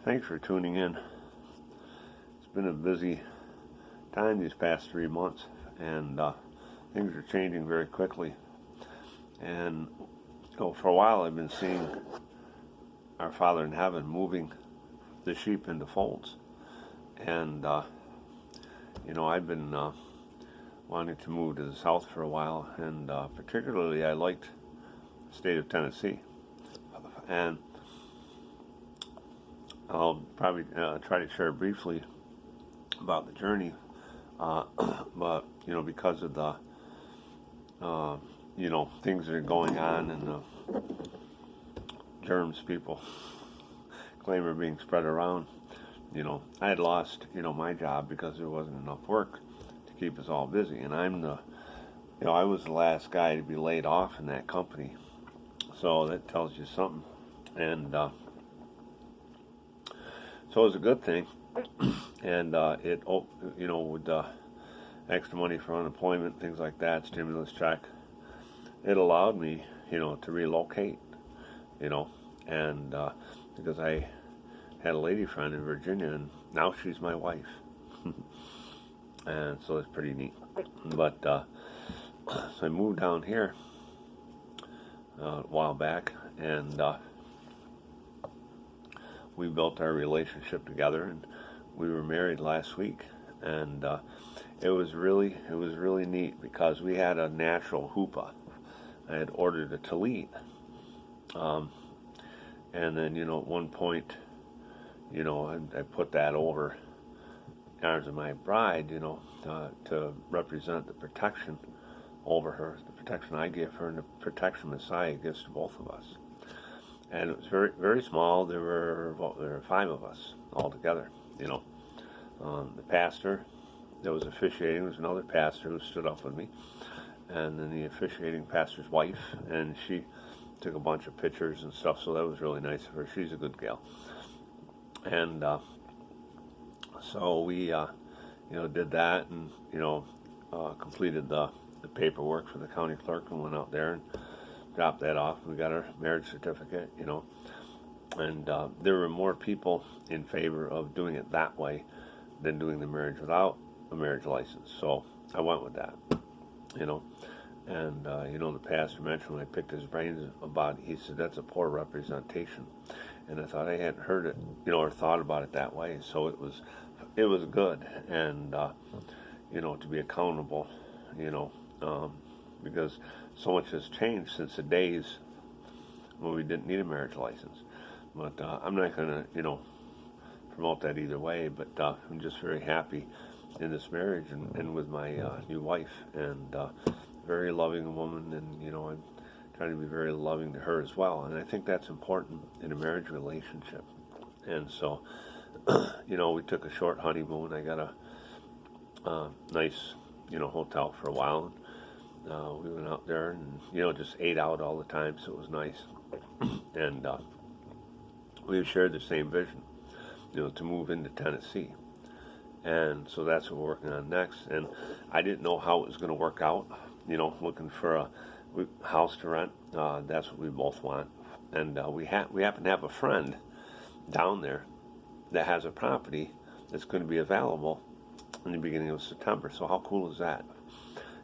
Thanks for tuning in. It's been a busy time these past 3 months, and things are changing very quickly. And for a while I've been seeing our Father in heaven moving the sheep into folds. And, I've been wanting to move to the south for a while, and particularly I liked the state of Tennessee. And I'll probably try to share briefly about the journey, but because of the things that are going on and the germs people claim are being spread around, I had lost my job because there wasn't enough work to keep us all busy, and I was the last guy to be laid off in that company, so that tells you something. And so it was a good thing, and with extra money for unemployment, things like that, stimulus check, it allowed me, to relocate, and because I had a lady friend in Virginia, and now she's my wife, and so it's pretty neat. But so I moved down here a while back, and we built our relationship together, and we were married last week, and it was really neat because we had a natural chuppah. I had ordered a tallit, and then at one point, I put that over the arms of my bride, to represent the protection over her, the protection I give her, and the protection Messiah gives to both of us. And it was very, very small. There were 5 of us all together. The pastor that was officiating was another pastor who stood up with me, and then the officiating pastor's wife, and she took a bunch of pictures and stuff. So that was really nice of her. She's a good gal. And so we, did that, and completed the paperwork for the county clerk, and went out there and dropped that off. We got our marriage certificate, and there were more people in favor of doing it that way than doing the marriage without a marriage license. So I went with that, and the pastor mentioned when I picked his brains about it, he said that's a poor representation, and I thought I hadn't heard it, or thought about it that way. So it was good, and to be accountable, because so much has changed since the days when we didn't need a marriage license. But I'm not going to, promote that either way. But I'm just very happy in this marriage and with my new wife, and very loving woman, and I'm trying to be very loving to her as well. And I think that's important in a marriage relationship. And so, we took a short honeymoon. I got a nice, hotel for a while. We went out there and, just ate out all the time, so it was nice. And we shared the same vision, to move into Tennessee. And so that's what we're working on next. And I didn't know how it was going to work out, looking for a house to rent. That's what we both want. And we happen to have a friend down there that has a property that's going to be available in the beginning of September. So how cool is that?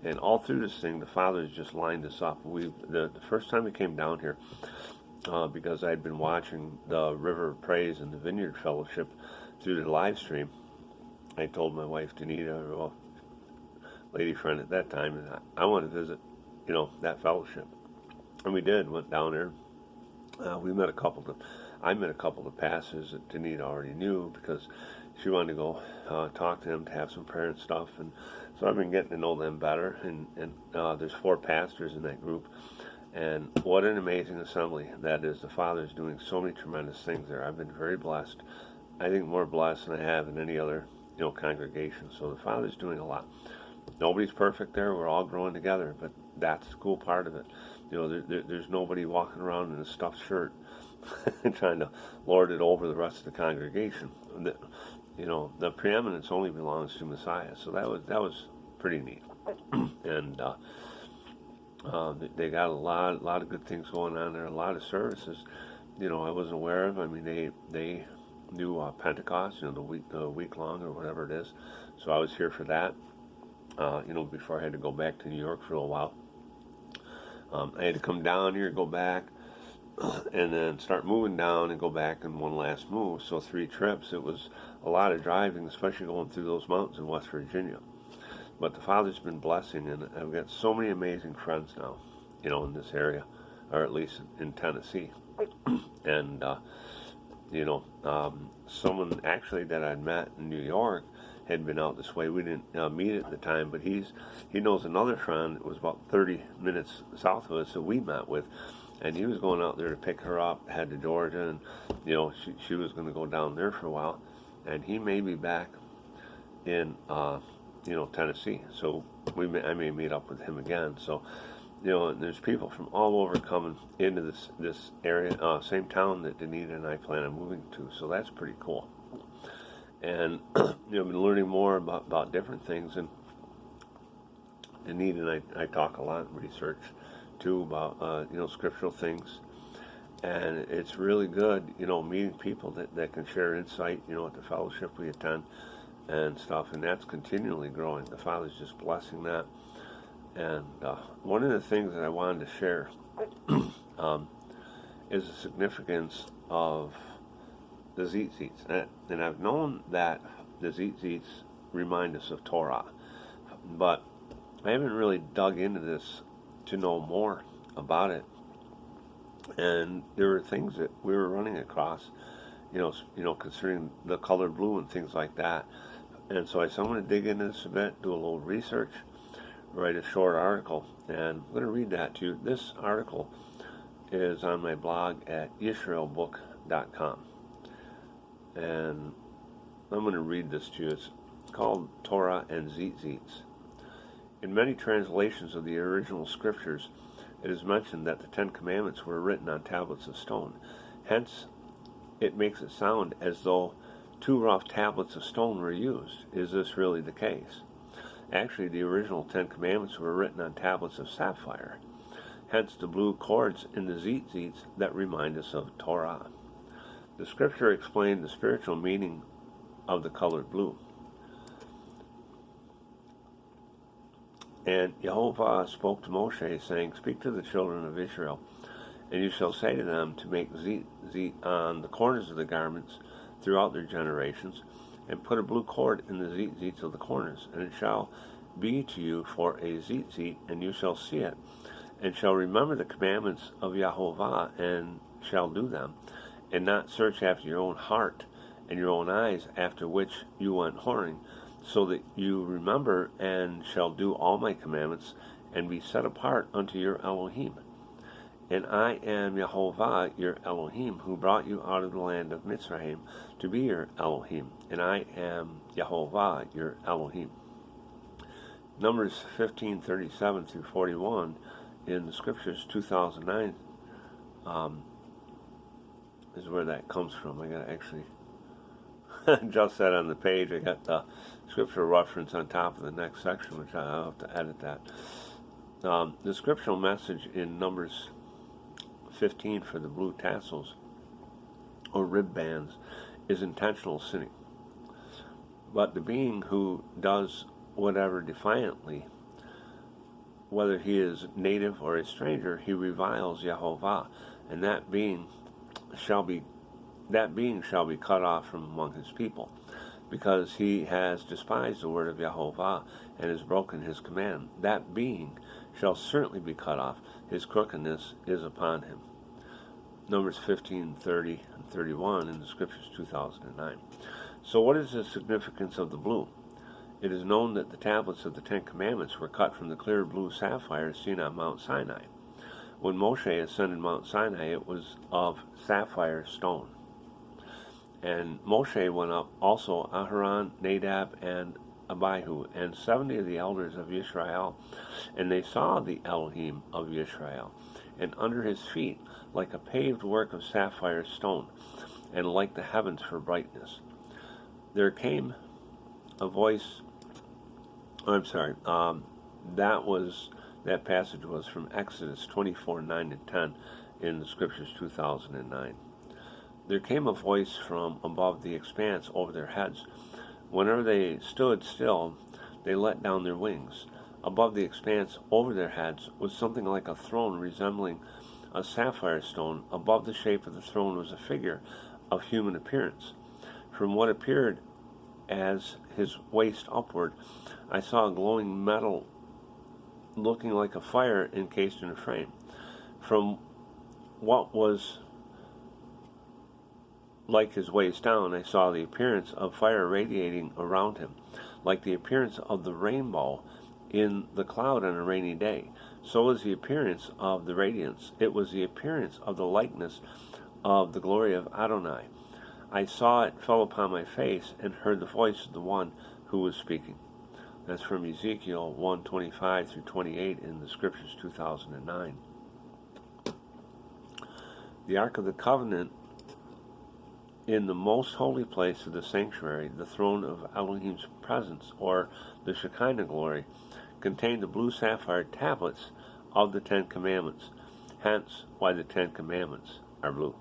And all through this thing, the Father's just lined us up. The first time we came down here, because I'd been watching the River of Praise and the Vineyard Fellowship through the live stream, I told my wife, Danita, lady friend at that time, and I want to visit, that fellowship. And we did, went down there. I met a couple of pastors that Danita already knew because she wanted to go talk to them to have some prayer and stuff. And so I've been getting to know them better. And there's 4 pastors in that group. And what an amazing assembly that is. The Father's doing so many tremendous things there. I've been very blessed. I think more blessed than I have in any other, congregation. So the Father's doing a lot. Nobody's perfect there. We're all growing together. But that's the cool part of it. There's nobody walking around in a stuffed shirt trying to lord it over the rest of the congregation. The preeminence only belongs to Messiah. So that was pretty neat. And they got a lot of good things going on there. A lot of services, I wasn't aware of. I mean, they do Pentecost, the week long or whatever it is. So I was here for that. Before I had to go back to New York for a while. I had to come down here, go back, and then start moving down and go back in one last move. So 3 trips. It was a lot of driving, especially going through those mountains in West Virginia. But the Father's been blessing, and I've got so many amazing friends now, in this area, or at least in Tennessee. And, someone actually that I'd met in New York had been out this way. We didn't meet at the time, but he knows another friend that was about 30 minutes south of us that we met with, and he was going out there to pick her up, head to Georgia, and she was going to go down there for a while, and he may be back in Tennessee, so I may meet up with him again. So and there's people from all over coming into this area, same town that Danita and I plan on moving to, so that's pretty cool. And I've been learning more about different things, and Danita and I talk a lot in research too about scriptural things, and it's really good meeting people that can share insight at the fellowship we attend and stuff, and that's continually growing. The Father's just blessing that. And one of the things that I wanted to share is the significance of the Tzitzitz. And I've known that the Tzitzitz remind us of Torah, but I haven't really dug into this to know more about it. And there were things that we were running across, concerning the color blue and things like that. And so I said, I'm going to dig into this a bit, do a little research, write a short article, and I'm going to read that to you. This article is on my blog at YisraelBook.com. And I'm going to read this to you. It's called Torah and Tzitzitz. In many translations of the original scriptures, it is mentioned that the 10 Commandments were written on tablets of stone. Hence, it makes it sound as though 2 rough tablets of stone were used. Is this really the case? Actually, the original 10 Commandments were written on tablets of sapphire. Hence the blue cords in the Tzitzitz that remind us of Torah. The scripture explained the spiritual meaning of the color blue. And Jehovah spoke to Moshe, saying, Speak to the children of Israel, and you shall say to them to make tzit on the corners of the garments throughout their generations, and put a blue cord in the tzitzits of the corners, and it shall be to you for a tzitzit, and you shall see it, and shall remember the commandments of Jehovah, and shall do them, and not search after your own heart and your own eyes, after which you went whoring, so that you remember and shall do all my commandments, and be set apart unto your Elohim. And I am Jehovah, your Elohim, who brought you out of the land of Mitzrayim to be your Elohim. And I am Jehovah, your Elohim. Numbers 15:37 through 41 in the Scriptures 2009 is where that comes from. I got to actually adjust that on the page. I got the scriptural reference on top of the next section, which I'll have to edit that. The scriptural message in Numbers 15 for the blue tassels or rib bands is intentional sinning. But the being who does whatever defiantly, whether he is native or a stranger, he reviles Jehovah, and that being shall be cut off from among his people, because he has despised the word of Jehovah and has broken his command. That being shall certainly be cut off. His crookedness is upon him. Numbers 15:30 and 31 in the Scriptures 2009. So what is the significance of the blue? It is known that the tablets of the 10 Commandments were cut from the clear blue sapphire seen on Mount Sinai. When Moshe ascended Mount Sinai, it was of sapphire stone. And Moshe went up, also Aharon, Nadab, and Abihu, and 70 of the elders of Israel, and they saw the Elohim of Israel, and under his feet, like a paved work of sapphire stone, and like the heavens for brightness. There came a voice, that passage was from Exodus 24:9 and 10 in the Scriptures 2009. there came a voice from above the expanse over their heads. Whenever they stood still, they let down their wings. Above the expanse over their heads was something like a throne resembling a sapphire stone. Above the shape of the throne was a figure of human appearance. From what appeared as his waist upward, I saw a glowing metal looking like a fire encased in a frame. From what was like his waist down, I saw the appearance of fire radiating around him, like the appearance of the rainbow in the cloud on a rainy day. So was the appearance of the radiance. It was the appearance of the likeness of the glory of Adonai. I saw it, fell upon my face, and heard the voice of the one who was speaking. That's from Ezekiel 1:25 through 28 in the Scriptures 2009. The Ark of the Covenant in the most holy place of the sanctuary, the throne of Elohim's presence, or the Shekinah glory, contained the blue sapphire tablets of the Ten Commandments, hence why the Ten Commandments are blue.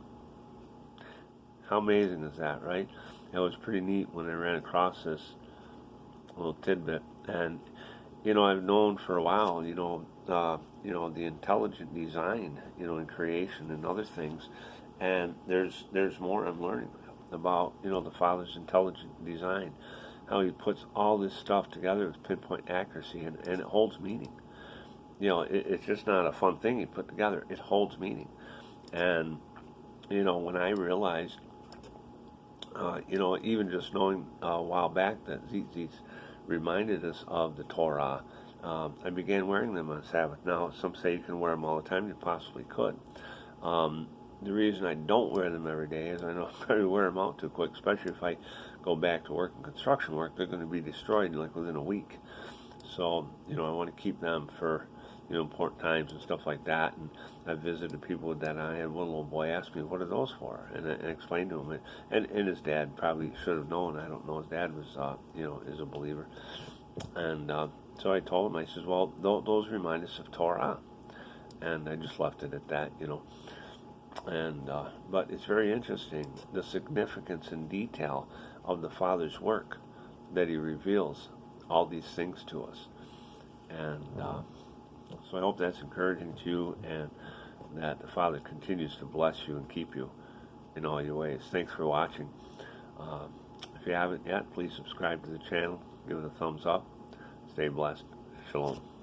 How amazing is that, right? It was pretty neat when I ran across this little tidbit. And, I've known for a while, the intelligent design, in creation and other things. And there's more I'm learning about, the Father's intelligent design, how he puts all this stuff together with pinpoint accuracy, and it holds meaning. It's just not a fun thing you put together. It holds meaning. And, when I realized, even just knowing a while back that Tzitzitz reminded us of the Torah, I began wearing them on Sabbath. Now, some say you can wear them all the time. You possibly could. The reason I don't wear them every day is I know I'm going to wear them out too quick, especially if I go back to work and construction work. They're going to be destroyed within a week. So, I want to keep them for, important times and stuff like that. And I visited people with that. I had one little boy ask me, what are those for? And I explained to him. And his dad probably should have known. I don't know. His dad was, is a believer. And so I told him, I said, well, those remind us of Torah. And I just left it at that, And but it's very interesting, the significance and detail of the Father's work, that he reveals all these things to us. And so I hope that's encouraging to you, and that the Father continues to bless you and keep you in all your ways. Thanks for watching. If you haven't yet, please subscribe to the channel, give it a thumbs up. Stay blessed. Shalom.